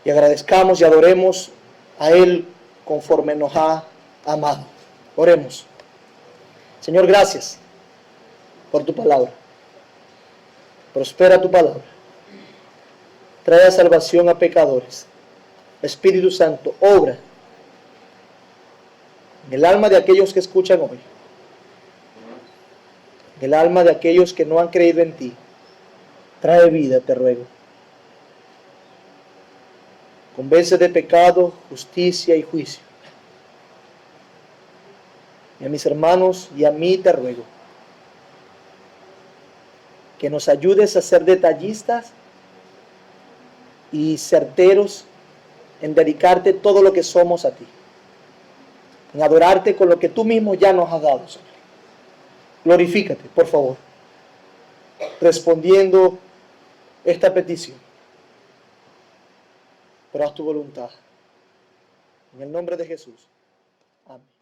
y agradezcamos y adoremos a Él conforme nos ha amado. Oremos. Señor, gracias por tu palabra. Prospera tu palabra. Trae salvación a pecadores. Espíritu Santo, obra en el alma de aquellos que escuchan hoy. En el alma de aquellos que no han creído en ti. Trae vida, te ruego. Convence de pecado, justicia y juicio. Y a mis hermanos y a mí te ruego que nos ayudes a ser detallistas y certeros en dedicarte todo lo que somos a ti, en adorarte con lo que tú mismo ya nos has dado, Señor. Glorifícate, por favor, respondiendo esta petición, pero haz tu voluntad. En el nombre de Jesús. Amén.